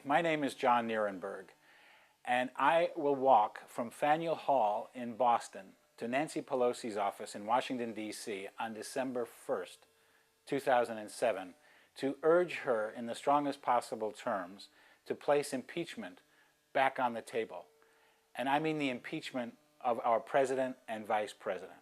My name is John Nirenberg, and I will walk from Faneuil Hall in Boston to Nancy Pelosi's office in Washington, D.C. on December 1st, 2007, to urge her in the strongest possible terms to place impeachment back on the table. And I mean the impeachment of our president and vice president.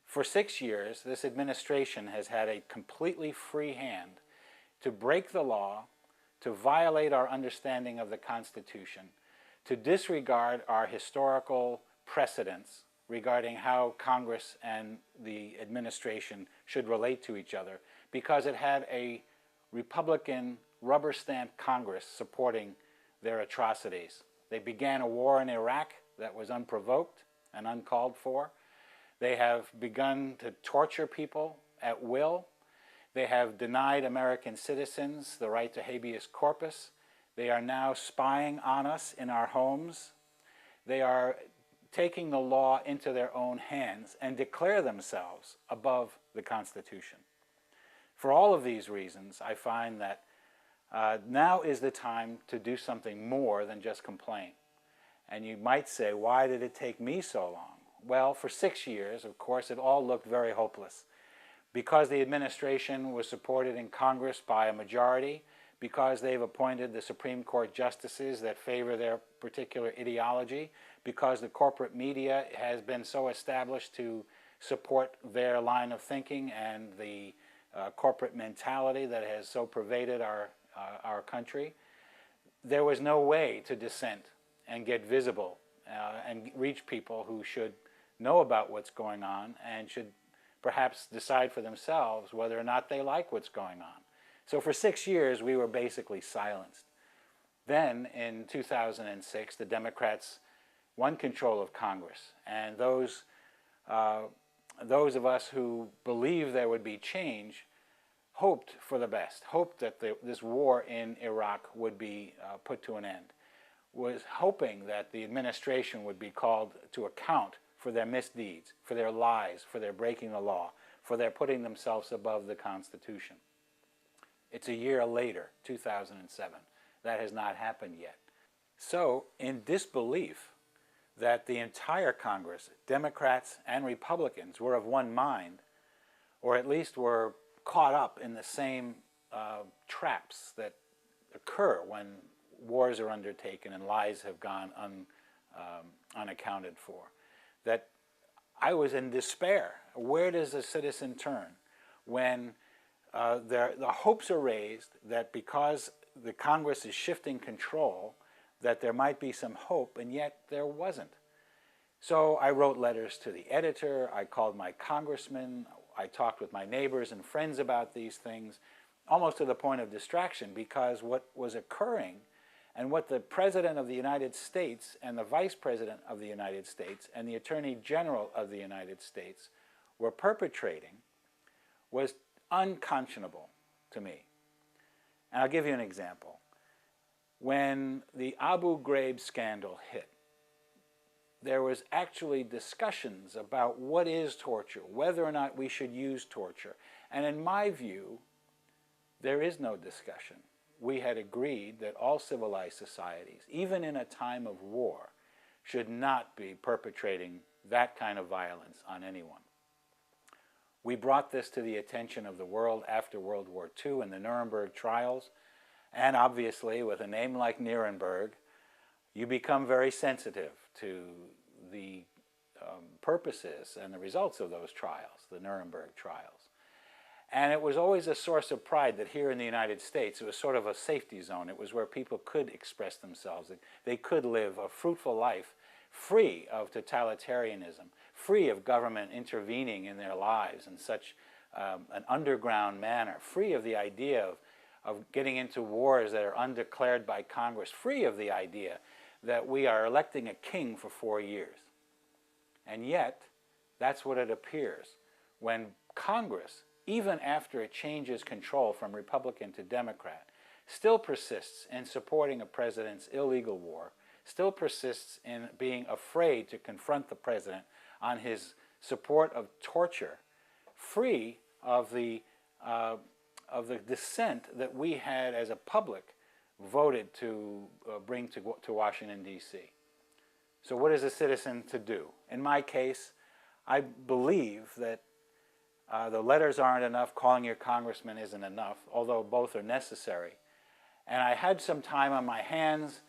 For 6 years, this administration has had a completely free hand to break the law, to violate our understanding of the Constitution, to disregard our historical precedents regarding how Congress and the administration should relate to each other, because it had a Republican rubber-stamped Congress supporting their atrocities. They began a war in Iraq that was unprovoked and uncalled for. They have begun to torture people at will. They have denied American citizens the right to habeas corpus. They are now spying on us in our homes. They are taking the law into their own hands and declare themselves above the Constitution. For all of these reasons, I find that now is the time to do something more than just complain. And you might say, why did it take me so long? Well, for 6 years, of course, it all looked very hopeless. Because the administration was supported in Congress by a majority, because they've appointed the Supreme Court justices that favor their particular ideology, because the corporate media has been so established to support their line of thinking and the corporate mentality that has so pervaded our country, there was no way to dissent and get visible and reach people who should know about what's going on and should perhaps decide for themselves whether or not they like what's going on. So for 6 years, we were basically silenced. Then, in 2006, the Democrats won control of Congress, and those of us who believed there would be change hoped for the best, hoped that this war in Iraq would be put to an end, was hoping that the administration would be called to account for their misdeeds, for their lies, for their breaking the law, for their putting themselves above the Constitution. It's a year later, 2007. That has not happened yet. So, in disbelief that the entire Congress, Democrats and Republicans, were of one mind, or at least were caught up in the same traps that occur when wars are undertaken and lives have gone unaccounted for, that I was in despair. Where does a citizen turn when the hopes are raised that because the Congress is shifting control, that there might be some hope, and yet there wasn't? So I wrote letters to the editor, I called my congressman, I talked with my neighbors and friends about these things, almost to the point of distraction, because what was occurring and what the President of the United States and the Vice President of the United States and the Attorney General of the United States were perpetrating was unconscionable to me. And I'll give you an example. When the Abu Ghraib scandal hit, there was actually discussions about what is torture, whether or not we should use torture. And in my view, there is no discussion. We had agreed that all civilized societies, even in a time of war, should not be perpetrating that kind of violence on anyone. We brought this to the attention of the world after World War II in the Nuremberg trials, and obviously with a name like Nirenberg, you become very sensitive to the purposes and the results of those trials, the Nuremberg trials. And it was always a source of pride that here in the United States, it was sort of a safety zone. It was where people could express themselves. They could live a fruitful life free of totalitarianism, free of government intervening in their lives in such an underground manner, free of the idea of getting into wars that are undeclared by Congress, free of the idea that we are electing a king for 4 years. And yet, that's what it appears when Congress, even after it changes control from Republican to Democrat, still persists in supporting a president's illegal war, still persists in being afraid to confront the president on his support of torture, free of the dissent that we had as a public voted to bring to Washington, D.C. So what is a citizen to do? In my case, I believe that the letters aren't enough, calling your congressman isn't enough, although both are necessary. And I had some time on my hands.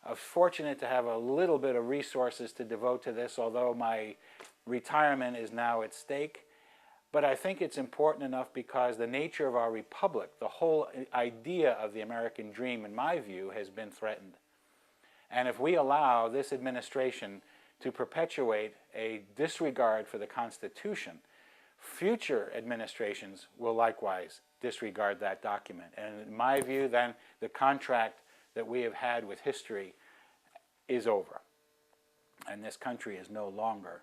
I was fortunate to have a little bit of resources to devote to this, although my retirement is now at stake. But I think it's important enough because the nature of our republic, the whole idea of the American dream, in my view, has been threatened. And if we allow this administration to perpetuate a disregard for the Constitution, future administrations will likewise disregard that document. And in my view, then, the contract that we have had with history is over. And this country is no longer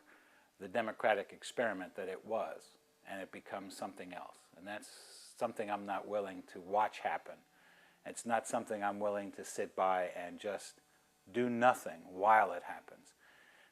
the democratic experiment that it was, and it becomes something else. And that's something I'm not willing to watch happen. It's not something I'm willing to sit by and just do nothing while it happens.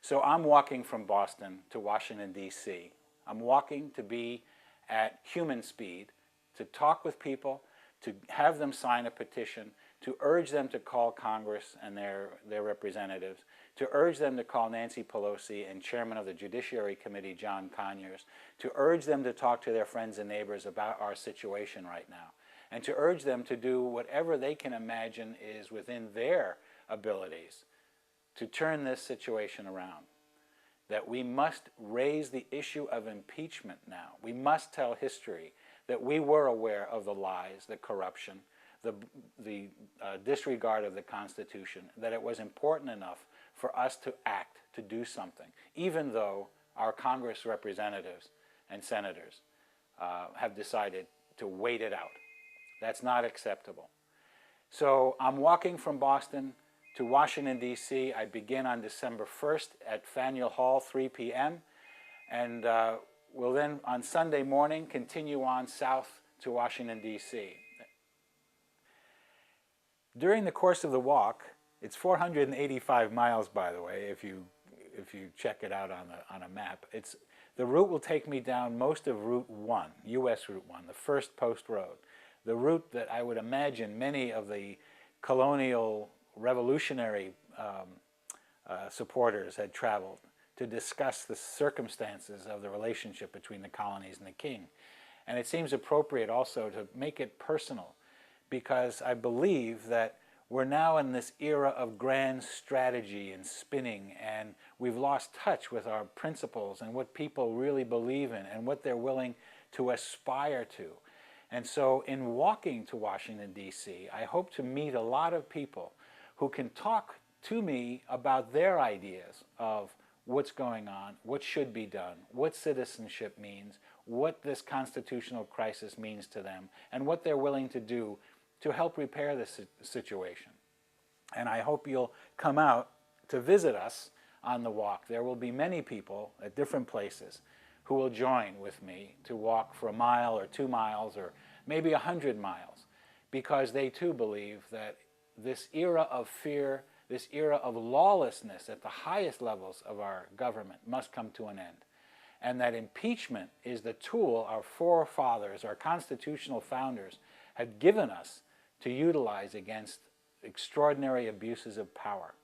So I'm walking from Boston to Washington, D.C. I'm walking to be at human speed, to talk with people, to have them sign a petition, to urge them to call Congress and their representatives, to urge them to call Nancy Pelosi and Chairman of the Judiciary Committee, John Conyers, to urge them to talk to their friends and neighbors about our situation right now, and to urge them to do whatever they can imagine is within their abilities to turn this situation around. That we must raise the issue of impeachment now. We must tell history that we were aware of the lies, the corruption, the disregard of the Constitution, that it was important enough for us to act, to do something, even though our Congress representatives and senators have decided to wait it out. That's not acceptable. So I'm walking from Boston to Washington, D.C. I begin on December 1st at Faneuil Hall, 3 p.m. And we'll then, on Sunday morning, continue on south to Washington, D.C. During the course of the walk, it's 485 miles, by the way, if you check it out on a map. The route will take me down most of Route 1, U.S. Route 1, the first post road. The route that I would imagine many of the colonial revolutionary supporters had traveled to discuss the circumstances of the relationship between the colonies and the king. And it seems appropriate also to make it personal, because I believe that we're now in this era of grand strategy and spinning, and we've lost touch with our principles and what people really believe in and what they're willing to aspire to. And so in walking to Washington, D.C., I hope to meet a lot of people who can talk to me about their ideas of what's going on, what should be done, what citizenship means, what this constitutional crisis means to them, and what they're willing to do to help repair this situation. And I hope you'll come out to visit us on the walk. There will be many people at different places who will join with me to walk for a mile or 2 miles or maybe 100 miles, because they too believe that this era of fear, this era of lawlessness at the highest levels of our government must come to an end. And that impeachment is the tool our forefathers, our constitutional founders, had given us to utilize against extraordinary abuses of power.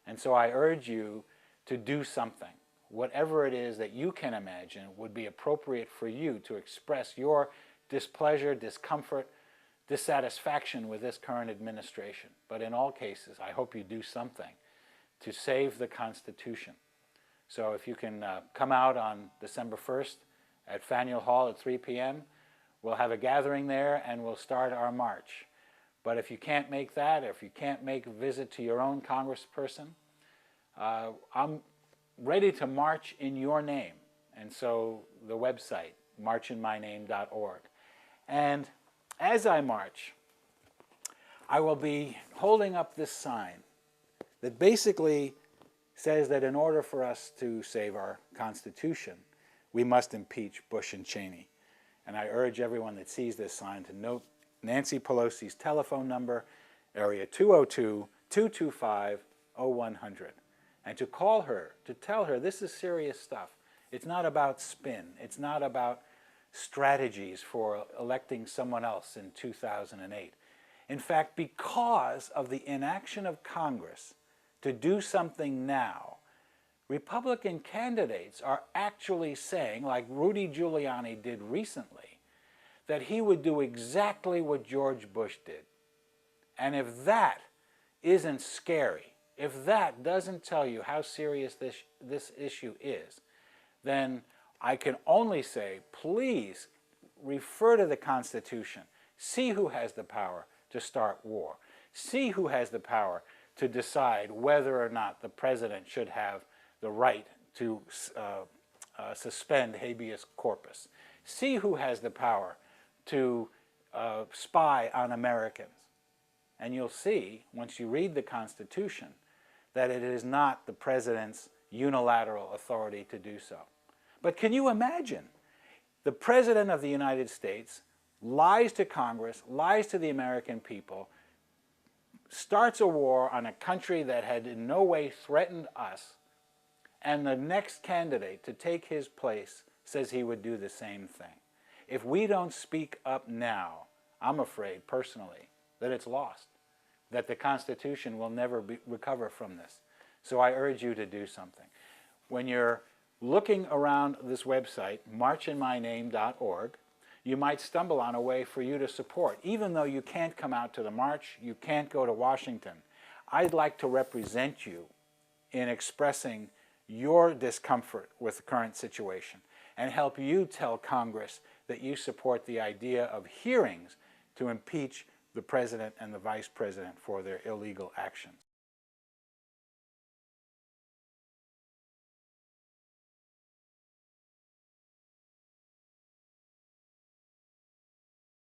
And so I urge you to do something. Whatever it is that you can imagine would be appropriate for you to express your displeasure, discomfort, dissatisfaction with this current administration. But in all cases, I hope you do something to save the Constitution. So if you can come out on December 1st at Faneuil Hall at 3 p.m., we'll have a gathering there and we'll start our march. But if you can't make that, or if you can't make a visit to your own congressperson, I'm ready to march in your name. And so the website, marchinmyname.org. And as I march, I will be holding up this sign that basically says that in order for us to save our Constitution, we must impeach Bush and Cheney. And I urge everyone that sees this sign to note Nancy Pelosi's telephone number, area 202-225-0100, and to call her, to tell her this is serious stuff. It's not about spin. It's not about strategies for electing someone else in 2008. In fact, because of the inaction of Congress to do something now, Republican candidates are actually saying, like Rudy Giuliani did recently, that he would do exactly what George Bush did. And if that isn't scary, if that doesn't tell you how serious this issue is, then I can only say, please refer to the Constitution. See who has the power to start war. See who has the power to decide whether or not the president should have the right to suspend habeas corpus. See who has the power to spy on Americans. And you'll see, once you read the Constitution, that it is not the president's unilateral authority to do so. But can you imagine? The President of the United States lies to Congress, lies to the American people, starts a war on a country that had in no way threatened us, and the next candidate to take his place says he would do the same thing. If we don't speak up now, I'm afraid, personally, that it's lost, that the Constitution will never recover from this. So I urge you to do something. When you're looking around this website, marchinmyname.org, you might stumble on a way for you to support. Even though you can't come out to the march, you can't go to Washington, I'd like to represent you in expressing your discomfort with the current situation and help you tell Congress that you support the idea of hearings to impeach the president and the vice president for their illegal actions.